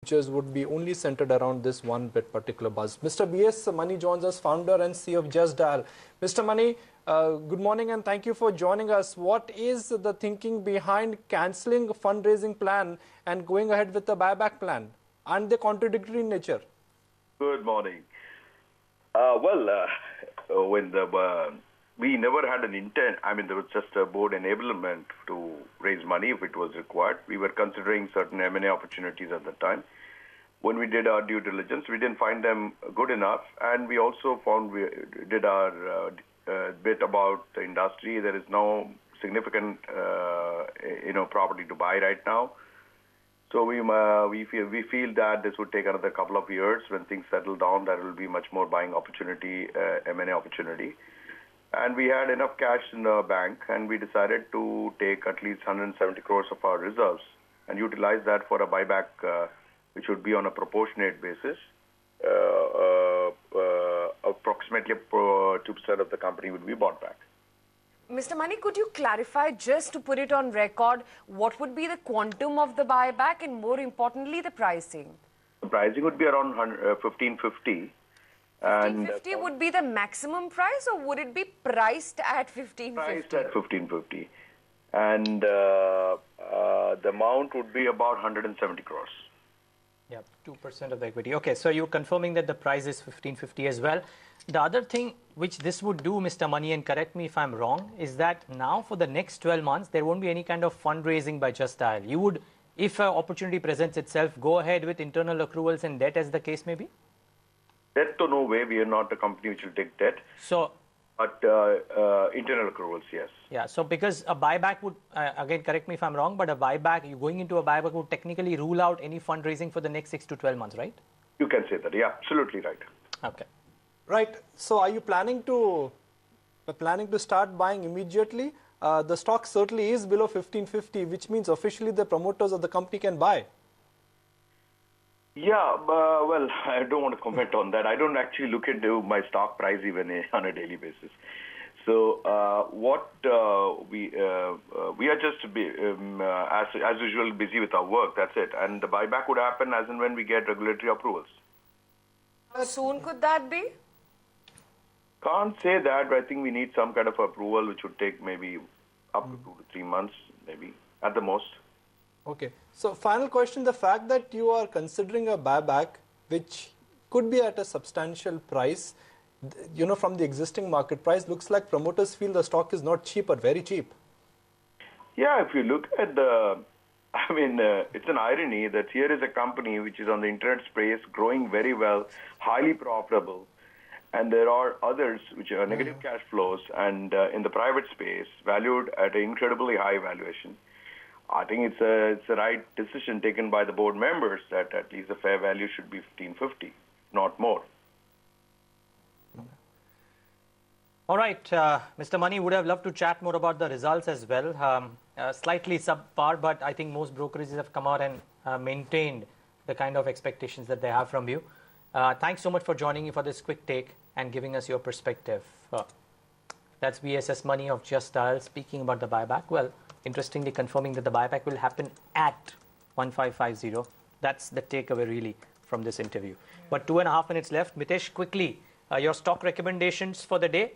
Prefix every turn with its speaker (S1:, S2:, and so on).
S1: futures would be only centered around this one bit particular buzz. Mr. VSS Mani joins us, founder and CEO of Justdial. Mr. Mani, good morning and thank you for joining us. What is the thinking behind cancelling a fundraising plan and going ahead with the buyback plan? Aren't they contradictory in nature?
S2: Good morning. We never had an intent. I mean, there was just a board enablement to raise money if it was required. We were considering certain M&A opportunities at the time. When we did our due diligence, we didn't find them good enough, and we also found we did our bit about the industry. There is no significant, property to buy right now. So we feel that this would take another couple of years. When things settle down, there will be much more buying opportunity, M&A opportunity. And we had enough cash in the bank, and we decided to take at least 170 crores of our reserves and utilize that for a buyback, which would be on a proportionate basis. Approximately 2% of the company would be bought back.
S3: Mr. Mani, could you clarify, just to put it on record, what would be the quantum of the buyback and more importantly, the pricing?
S2: The pricing would be around 1550.
S3: 1550 would be the maximum price, or would it be priced at 1550?
S2: Priced at 1550. And the amount would be about 170 crores.
S4: Yeah, 2% of the equity. Okay, so you're confirming that the price is 1550 as well. The other thing which this would do, Mr. Mani, and correct me if I'm wrong, is that now for the next 12 months, there won't be any kind of fundraising by Justdial. You would, if an opportunity presents itself, go ahead with internal accruals and debt as the case may be?
S2: Debt to no way. We are not a company which will take debt.
S4: So,
S2: but internal accruals, yes.
S4: Yeah, so because a buyback would, again, correct me if I'm wrong, but a buyback, you going into a buyback would technically rule out any fundraising for the next 6 to 12 months, right?
S2: You can say that. Yeah, absolutely right.
S4: Okay.
S1: Right. So are you planning to start buying immediately? The stock certainly is below 1550, which means officially the promoters of the company can buy.
S2: Yeah, well, I don't want to comment on that. I don't actually look into my stock price even on a daily basis. So we are just as usual busy with our work. That's it. And the buyback would happen as and when we get regulatory approvals.
S3: How soon could that be?
S2: Can't say that, but I think we need some kind of approval, which would take maybe up to 2 to 3 months, maybe at the most.
S1: Okay. So final question, the fact that you are considering a buyback, which could be at a substantial price, from the existing market price, looks like promoters feel the stock is not cheap or very cheap.
S2: Yeah, if you look at it's an irony that here is a company which is on the internet space, growing very well, highly profitable, and there are others which are negative cash flows and in the private space, valued at an incredibly high valuation. I think it's a right decision taken by the board members that at least the fair value should be 1550, not more.
S4: All right, Mr. Mani, would have loved to chat more about the results as well. Slightly subpar, but I think most brokerages have come out and maintained the kind of expectations that they have from you. Thanks so much for joining me for this quick take and giving us your perspective. That's VSS Mani of Justdial speaking about the buyback. Well, interestingly confirming that the buyback will happen at 1550. That's the takeaway really from this interview. But 2.5 minutes left. Mitesh, quickly, your stock recommendations for the day?